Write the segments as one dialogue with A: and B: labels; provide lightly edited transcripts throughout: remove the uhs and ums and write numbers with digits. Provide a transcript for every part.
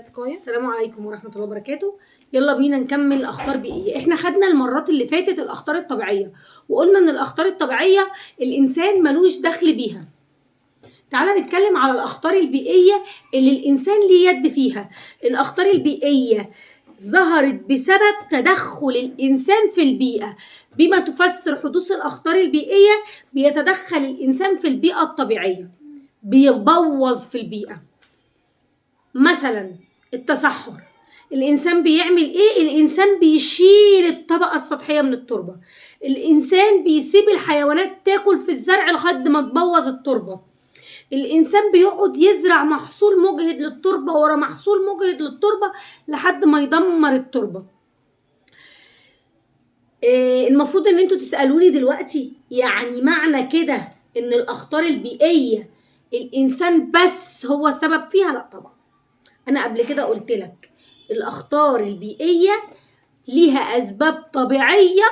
A: السلام عليكم ورحمة الله وبركاته. يلا بينا نكمل الأخطار البيئية. احنا خدنا المرات اللي فاتت الأخطار الطبيعية، وقلنا إن الأخطار الطبيعية الإنسان ملوش دخل بيها. تعالى نتكلم على الأخطار البيئية اللي الإنسان ليه يد فيها. الأخطار البيئية ظهرت بسبب تدخل الإنسان في البيئة. بما تفسر حدوث الأخطار البيئية، بيتدخل الإنسان في البيئة الطبيعية، بيبوظ في البيئة. مثلا التصحر، الإنسان بيعمل إيه؟ الإنسان بيشيل الطبقة السطحية من التربة. الإنسان بيسيب الحيوانات تاكل في الزرع لغاية ما تبوظ التربة. الإنسان بيقعد يزرع محصول مجهد للتربة ورا محصول مجهد للتربة لحد ما يدمر التربة. المفروض إن انتوا تسألوني دلوقتي، يعني معنى كده إن الأخطار البيئية الإنسان بس هو السبب فيها؟ لا طبعا. أنا قبل كده قلت لك الأخطار البيئية ليها أسباب طبيعية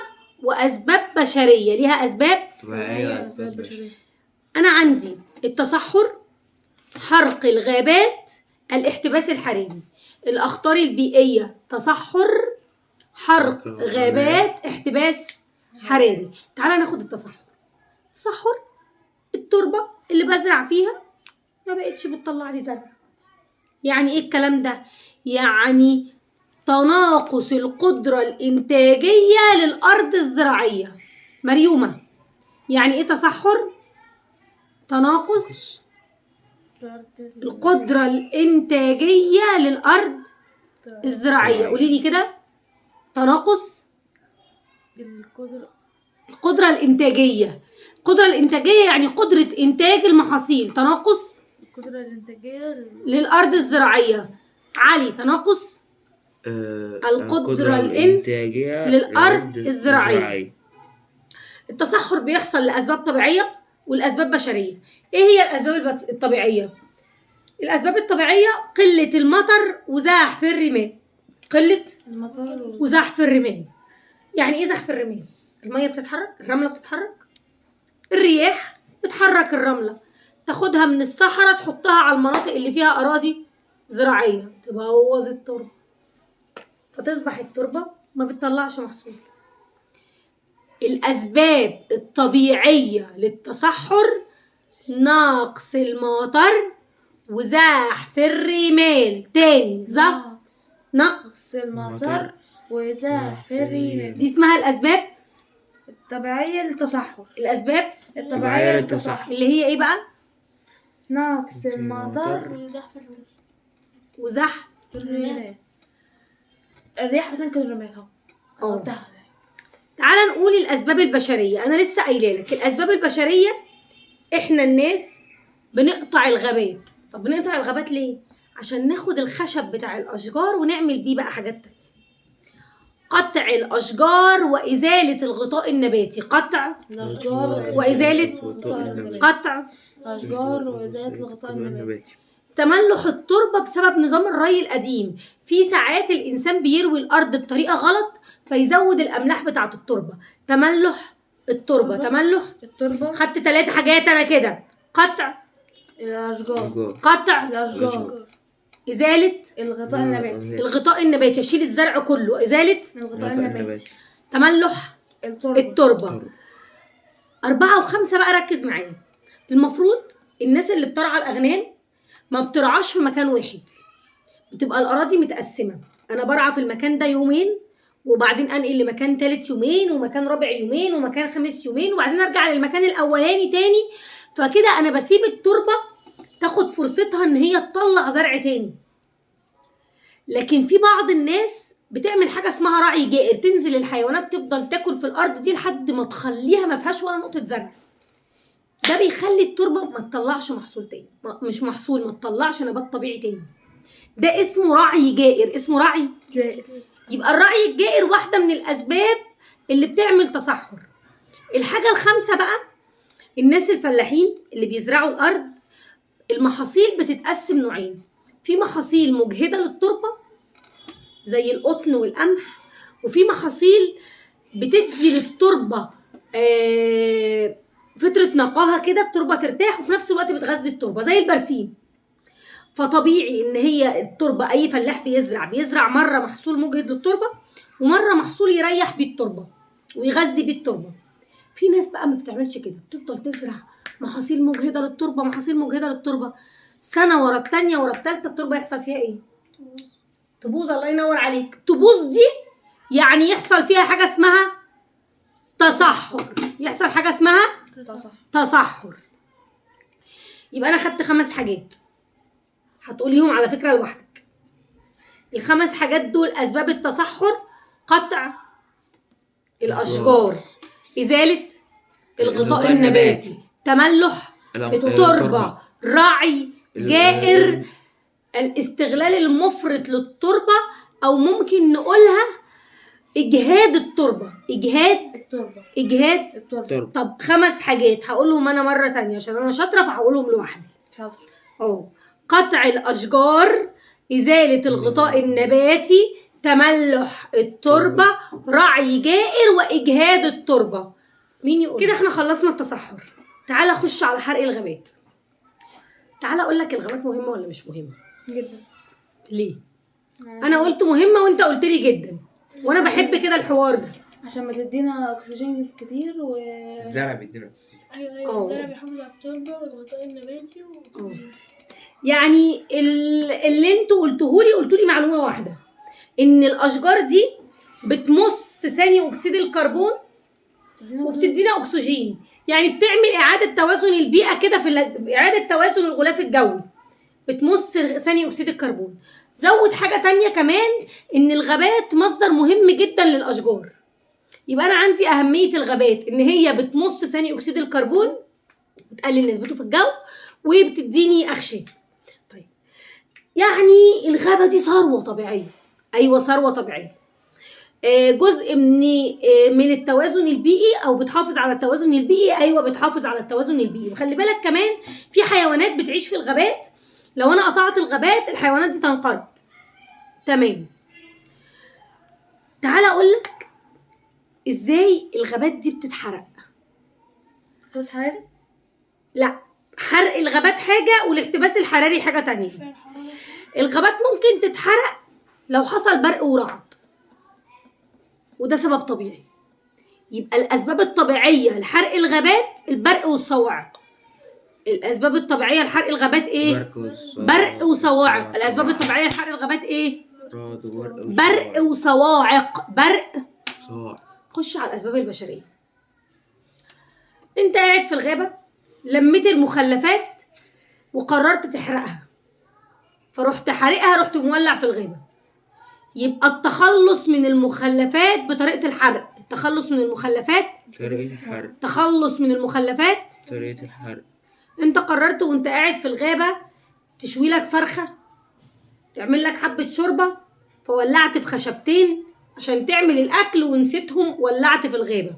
A: وأسباب بشرية. ليها أسباب
B: طبيعية وأسباب بشرية.
A: أنا عندي التصحر، حرق الغابات، الاحتباس الحراري. الأخطار البيئية تصحر، حرق غابات، احتباس حراري. تعالى ناخد التصحر. التصحر التربة اللي بزرع فيها ما بقتش بتطلع لي زرع. يعني ايه الكلام ده؟ يعني تناقص القدرة الإنتاجية للأرض الزراعية. مريومة، يعني ايه تصحر؟ تناقص القدرة الإنتاجية للأرض الزراعية. قولي لي كده، تناقص القدرة الإنتاجية. القدرة الإنتاجية يعني قدرة إنتاج المحاصيل. تناقص
C: القدرة الإنتاجية
A: للأرض الزراعية. علي، تناقص القدرة الإنتاجية للأرض الزراعية. التصحر بيحصل لأسباب طبيعية والأسباب بشرية. إيه هي الأسباب الطبيعية؟ الأسباب الطبيعية قلة المطر وزحف الرمال. قلة
C: المطر
A: وزحف الرمال. يعني إيه زحف الرمال؟ المية بتتحرك، الرملة بتتحرك، الرياح بتحرك الرملة، تاخدها من الصحراء تحطها على المناطق اللي فيها أراضي زراعية، تبوظ التربة، فتصبح التربة ما بتطلعش محصول. الأسباب الطبيعية للتصحر نقص المطر وزحف الرمال. تاني، نقص
C: المطر وزحف الرمال.
A: دي اسمها الأسباب
C: الطبيعية للتصحر.
A: الأسباب
C: الطبيعية للتصحر
A: اللي هي إيه بقى؟
C: نقص المطر
A: وزحف
C: الرمال. الرياح بتنقل الرمال اهو.
A: تعالى نقول الأسباب البشرية. أنا لسه قايله لك الأسباب البشرية. إحنا الناس بنقطع الغابات. طب بنقطع الغابات ليه؟ عشان ناخد الخشب بتاع الأشجار ونعمل بيه بقى حاجات تانية. قطع الأشجار وإزالة الغطاء النباتي. قطع
C: الأشجار
A: وإزالة قطع
C: الأشجار وإزالة الغطاء النباتي.
A: تملح التربة بسبب نظام الري القديم. في ساعات الإنسان بيروي الأرض بطريقة غلط فيزود الأملاح بتاعة التربة. تملح التربة. تملح
C: التربة.
A: خدت 3 حاجات أنا كده. قطع
C: الأشجار،
A: قطع
C: الأشجار،
A: إزالة
C: الغطاء النباتي.
A: الغطاء النباتي، أشيل الزرع كله. إزالة
C: الغطاء النباتي.
A: تملح التربة. 4 و5 بقى ركز معايا. المفروض الناس اللي بترعى الأغنام ما بترعاش في مكان واحد، بتبقى الأراضي متقسمة. أنا برعى في المكان ده يومين، وبعدين أنقل لمكان تالت يومين، ومكان رابع يومين، ومكان خامس يومين، وبعدين أرجع للمكان الأولاني تاني. فكده أنا بسيب التربة تاخد فرصتها إن هي تطلع زرع تاني. لكن في بعض الناس بتعمل حاجة اسمها رعي جائر، تنزل الحيوانات تفضل تاكل في الأرض دي لحد ما تخليها ما فيهاش ولا نقطة زرع. ده بيخلي التربة ما تطلعش محصول تاني، مش محصول، ما تطلعش نبات طبيعي تاني. ده اسمه رعي جائر. اسمه رعي
C: جائر.
A: يبقى الرعي الجائر واحدة من الأسباب اللي بتعمل تصحر. الحاجة الخامسة بقى، الناس الفلاحين اللي بيزرعوا الأرض، المحاصيل بتتقسم نوعين. في محاصيل مجهدة للتربة زي القطن والقمح، وفي محاصيل بتدي للتربة فترة نقاهة كده، التربة ترتاح وفي نفس الوقت بتغذي التربة زي البرسيم. فطبيعي ان هي التربه، اي فلاح بيزرع مره محصول مجهد للتربه ومره محصول يريح بيه التربه ويغذي بيه التربه. في ناس بقى ما بتعملش كده، بتفضل تزرع محاصيل مجهده للتربه، محاصيل مجهده للتربه، سنه ورا الثانيه ورا الثالثه التربه يحصل فيها ايه؟ تبوظ. الله ينور عليك. تبوظ دي يعني يحصل فيها حاجه اسمها تصحر. يحصل حاجه اسمها تصحر. يبقى انا خدت 5 حاجات هتقوليهم على فكره لوحدك. ال5 حاجات دول: اسباب التصحر، قطع الاشجار، ازاله الغطاء النباتي، تملح التربه، رعي جائر، الاستغلال المفرط للتربه، او ممكن نقولها اجهاد التربه. اجهاد التربه. طب 5 حاجات هقولهم انا مره تانية عشان انا شاطره فهقولهم لوحدي. قطع الاشجار، ازاله الغطاء النباتي، تملح التربه، رعي جائر، واجهاد التربه. مين يقول؟ كده احنا خلصنا التصحر. تعالى خش على حرق الغابات. تعالى اقول لك الغابات مهمه ولا مش مهمه؟
C: جدا.
A: ليه؟ انا قلت مهمه وانت قلت لي جدا، وانا بحب كده الحوار ده
C: عشان ما تدينا اكسجين كتير
B: الزرع بيدينا اكسجين.
D: ايوه الزرع بيحافظ على التربه والغطاء النباتي
A: يعني اللي انتوا قلتوا لي معلومه واحده، ان الاشجار دي بتمص ثاني اكسيد الكربون وبتدينا اكسجين، يعني بتعمل اعاده توازن البيئه كده، في اعاده توازن الغلاف الجوي، بتمص ثاني اكسيد الكربون. زود حاجه تانية كمان، ان الغابات مصدر مهم جدا للاشجار. يبقى انا عندي اهميه الغابات ان هي بتمص ثاني اكسيد الكربون، بتقلل نسبته في الجو، وبتديني اخشاب. طيب يعني الغابه دي ثروه طبيعيه. ايوه ثروه طبيعيه، جزء من التوازن البيئي، او بتحافظ على التوازن البيئي. ايوه بتحافظ على التوازن البيئي. وخلي بالك كمان في حيوانات بتعيش في الغابات، لو انا قطعت الغابات الحيوانات دي تنقرض. تمام. تعالى اقول لك ازاي الغابات دي بتتحرق.
C: احتباس حراري؟
A: لا، حرق الغابات حاجه والاحتباس الحراري حاجه تانية. الغابات ممكن تتحرق لو حصل برق ورعد، وده سبب طبيعي. يبقى الاسباب الطبيعيه لحرق الغابات البرق والصواعق. الاسباب الطبيعيه لحرق الغابات ايه؟ برق وصواعق. الاسباب الطبيعيه لحرق الغابات ايه؟ برق وصواعق. برق صواعق. خش على الاسباب البشريه. انت قاعد في الغابه، لميت المخلفات وقررت تحرقها، فرحت حارقها، رحت مولع في الغابه. يبقى التخلص من المخلفات بطريقه الحرق. التخلص من المخلفات
B: طريقة الحرق.
A: تخلص من المخلفات
B: طريقة الحرق.
A: انت قررت وانت قاعد في الغابه تشوي لك فرخه، تعمل لك حبه شوربه، فولعت في خشبتين عشان تعمل الاكل ونسيتهم، ولعت في الغابه.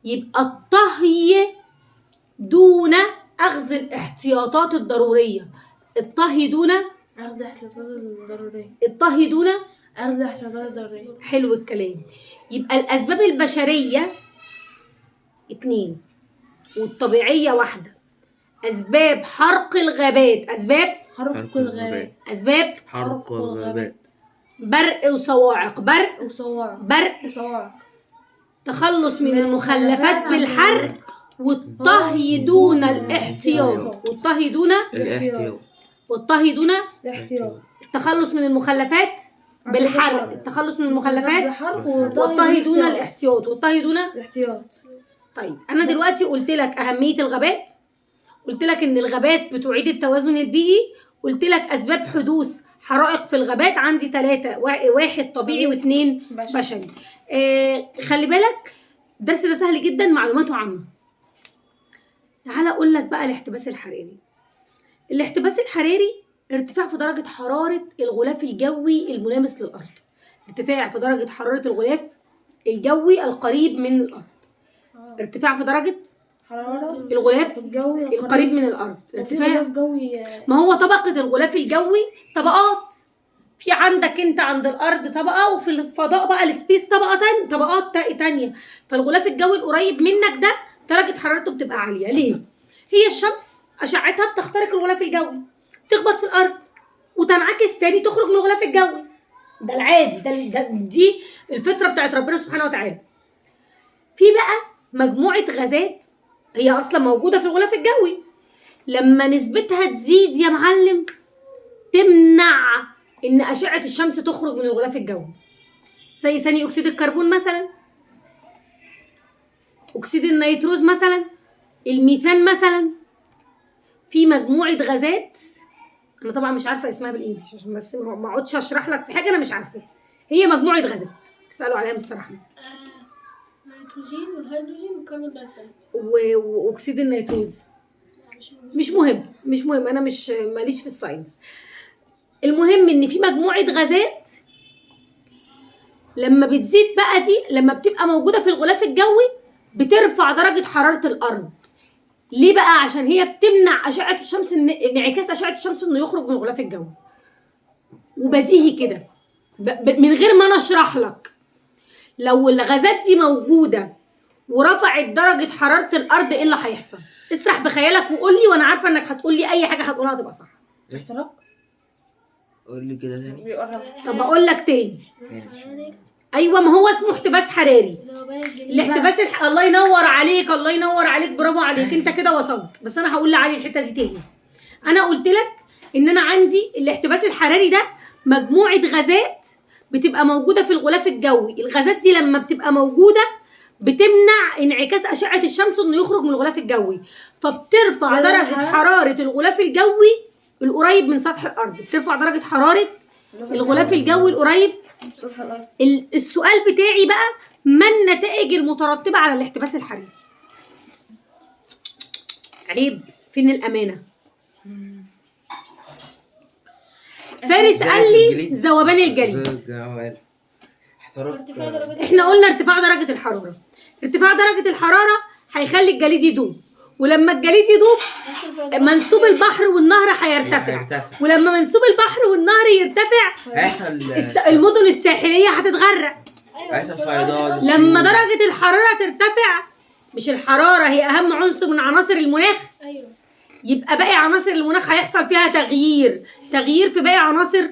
A: يبقى الطهي دون اخذ الاحتياطات الضروريه. الطهي دون
C: اخذ الاحتياطات الضروريه.
A: الطهي دون
C: اخذ الاحتياطات الضروريه.
A: حلو الكلام. يبقى الاسباب البشريه 2 والطبيعيه 1. اسباب حرق الغابات، اسباب
C: حرق الغابات.
A: اسباب
B: حرق الغابات.
A: برق وصواعق. برق
C: وصواعق.
A: برق
C: وصواعق.
A: تخلص من المخلفات بالحرق، والطهي دون الاحتياط. والطهي دون
B: الاحتياط.
A: والطهي دون
C: الاحتياط.
A: التخلص من المخلفات بالحرق. التخلص من المخلفات
C: بالحرق.
A: والطهي دون الاحتياط. والطهي دون
C: الاحتياط.
A: طيب انا دلوقتي قلت لك اهميه الغابات، قلت لك ان الغابات بتعيد التوازن البيئي، قلت لك اسباب حدوث حرائق في الغابات عندي 3: 1 طبيعي و2 بشري. خلي بالك الدرس ده سهل جدا، معلوماته عامه. تعالى اقول لك بقى الاحتباس الحراري. الاحتباس الحراري ارتفاع في درجه حراره الغلاف الجوي الملامس للارض. ارتفاع في درجه حراره الغلاف الجوي القريب من الارض. ارتفاع في درجه
C: حرارة
A: الغلاف
C: الجوي
A: القريب من الارض. ارتفاع
C: غلاف جوي.
A: ما هو طبقه الغلاف الجوي طبقات. في عندك انت عند الارض طبقه، وفي الفضاء بقى السبيس طبقات تانية. فالغلاف الجوي القريب منك ده درجه حرارته بتبقى عاليه. ليه؟ هي الشمس اشعتها بتخترق الغلاف الجوي، تخبط في الارض وتنعكس تاني تخرج من الغلاف الجوي. ده العادي، دي الفطره بتاعت ربنا سبحانه وتعالى. في بقى مجموعه غازات هي اصلا موجوده في الغلاف الجوي، لما نسبتها تزيد يا معلم تمنع ان اشعه الشمس تخرج من الغلاف الجوي، زي ثاني اكسيد الكربون مثلا، اكسيد النيتروز مثلا، الميثان مثلا. في مجموعه غازات انا طبعا مش عارفه اسمها بالانجلش عشان بس ما اقعدش اشرح لك في حاجه انا مش عارفاها. هي مجموعه غازات تسالوا عليها مستر احمد.
D: النيتروجين والهيدروجين والكربون دايوكسيد
A: واكسيد النيتروز. مش مهم انا مش ماليش في الساينس. المهم ان في مجموعه غازات لما بتزيد بقى دي، لما بتبقى موجوده في الغلاف الجوي بترفع درجه حراره الارض. ليه بقى؟ عشان هي بتمنع اشعه الشمس، انعكاس اشعه الشمس انه يخرج من الغلاف الجوي. وبديهي كده من غير ما انا اشرح لك، لو الغازات دي موجوده ورفعت درجه حراره الارض ايه اللي هيحصل؟ اسرح بخيالك وقول لي، وانا عارفه انك هتقول لي اي حاجه هتقولها هتبقى صح.
C: احتراق.
B: قول لي كده تاني.
C: بيبقى غلط.
A: طب اقول لك تاني.
D: حراري،
A: ايوه، ما هو اسمه احتباس حراري.
D: ذوبان الجليد.
A: الاحتباس الله ينور عليك، الله ينور عليك، برافو عليك، انت كده وصلت. بس انا هقول لعلي الحته دي تاني. انا قلت لك ان انا عندي الاحتباس الحراري ده مجموعه غازات بتبقى موجوده في الغلاف الجوي. الغازات دي لما بتبقى موجوده بتمنع انعكاس اشعه الشمس انه يخرج من الغلاف الجوي، فبترفع درجه حراره الغلاف الجوي القريب من سطح الارض. بترفع درجه حراره الغلاف الجوي القريب
C: سطح الارض.
A: السؤال بتاعي بقى، ما النتائج المترتبه على الاحتباس الحراري؟ عيب، فين الامانه؟ فارس قال لي ذوبان الجليد.
D: ارتفاع درجة
A: احنا قلنا ارتفاع درجه الحراره. ارتفاع درجه الحراره هيخلي الجليد يدوب، ولما الجليد يدوب منسوب البحر والنهر هيرتفع، ولما منسوب البحر والنهر يرتفع
B: هيحصل
A: المدن الساحليه هتتغرق.
B: هيحصل فيضان.
A: لما درجه الحراره ترتفع، مش الحراره هي اهم عنصر من عناصر المناخ؟
D: ايوه،
A: يبقى باقي عناصر المناخ هيحصل فيها تغيير في باقي عناصر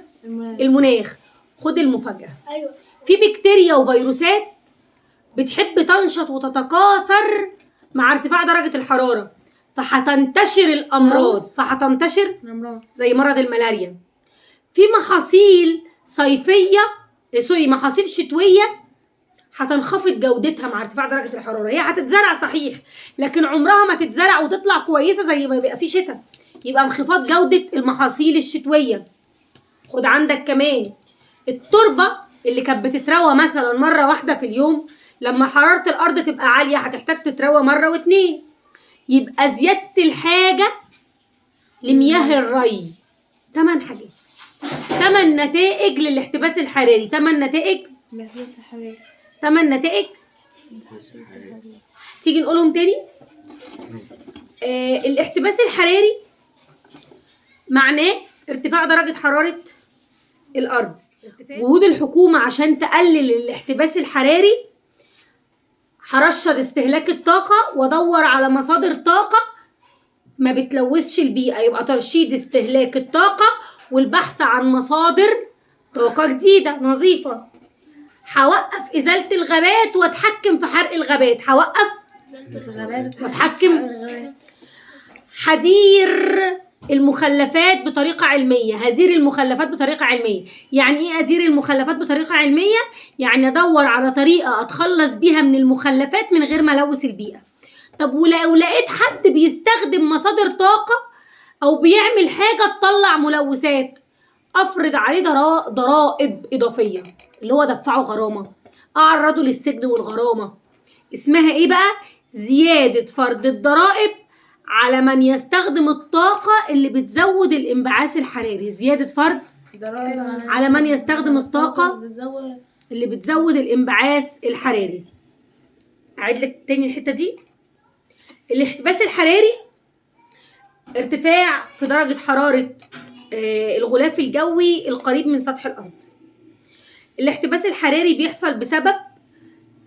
A: المناخ. خد المفاجاه.
D: ايوه،
A: في بكتيريا وفيروسات بتحب تنشط وتتكاثر مع ارتفاع درجة الحرارة، فهتنتشر الأمراض، زي مرض الملاريا. في محاصيل صيفية محاصيل شتوية هتنخفض جودتها مع ارتفاع درجة الحرارة. هي هتتزرع صحيح، لكن عمرها ما تتزرع وتطلع كويسة زي ما يبقى في شتاء، يبقى انخفاض جودة المحاصيل الشتوية. خد عندك كمان التربة اللي كانت بتتروى مثلا مرة واحدة في اليوم، لما حرارة الأرض تبقى عالية هتحتاج تتروى مرة واتنين، يبقى زيادة الحاجة لمياه الري. 8 حاجات، 8 نتائج للاحتباس الحراري. 8 نتائج. 8 نتائج. تيجي نقولهم تاني. الاحتباس الحراري معناه ارتفاع درجة حرارة الأرض. جهود الحكومة عشان تقلل الاحتباس الحراري، هرشد استهلاك الطاقة وادور على مصادر طاقة ما بتلوثش البيئة. يبقى ترشيد استهلاك الطاقة والبحث عن مصادر طاقة جديدة نظيفة. هوقف إزالة الغابات واتحكم في حرق الغابات. هدير المخلفات بطريقة علمية. يعني ايه ادير المخلفات بطريقة علمية؟ يعني ادور على طريقة اتخلص بيها من المخلفات من غير ما الوث البيئة. طب ولو لقيت حد بيستخدم مصادر طاقة او بيعمل حاجة تطلع ملوثات، افرض عليه ضرائب اضافية، اللي هو دفعه غرامة، اعرضه للسجن والغرامة. اسمها ايه بقى؟ زيادة فرض الضرائب على من يستخدم الطاقة اللي بتزود الانبعاث الحراري. زيادة فرض على من يستخدم الطاقة اللي بتزود الانبعاث الحراري. أعيد لك تاني الحتة دي. الاحتباس الحراري ارتفاع في درجة حرارة الغلاف الجوي القريب من سطح الأرض. الاحتباس الحراري بيحصل بسبب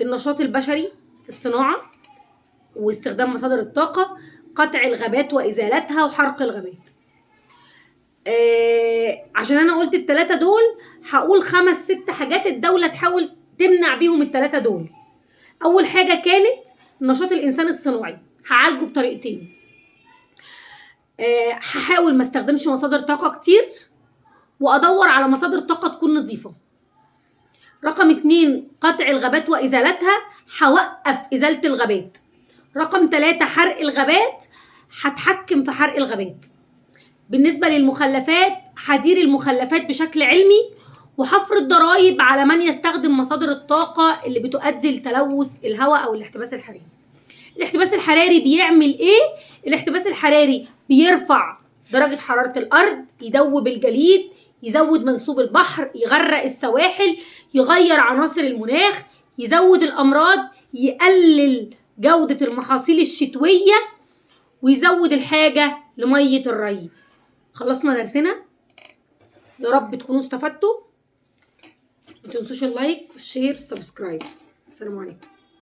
A: النشاط البشري في الصناعة واستخدام مصادر الطاقة، قطع الغابات وإزالتها وحرق الغابات. عشان انا قلت ال3 دول هقول 5 6 حاجات الدولة تحاول تمنع بيهم ال3 دول. اول حاجة كانت نشاط الانسان الصناعي، هعالجه بطريقتين. هحاول ما استخدمش مصادر طاقة كتير، وادور على مصادر طاقة تكون نظيفة. رقم 2 قطع الغابات وازالتها، هوقف ازالة الغابات. رقم 3 حرق الغابات، هتحكم في حرق الغابات. بالنسبة للمخلفات هدير المخلفات بشكل علمي، وهفرض ضرائب على من يستخدم مصادر الطاقة اللي بتؤدي لتلوث الهواء او الاحتباس الحراري. الاحتباس الحراري بيعمل ايه؟ الاحتباس الحراري بيرفع درجة حرارة الارض، يدوب الجليد، يزود منسوب البحر، يغرق السواحل، يغير عناصر المناخ، يزود الامراض، يقلل جودة المحاصيل الشتوية، ويزود الحاجة لمية الري. خلصنا درسنا، يا رب تكونوا استفدتوا. متنسوش اللايك والشير والسبسكرايب. السلام عليكم.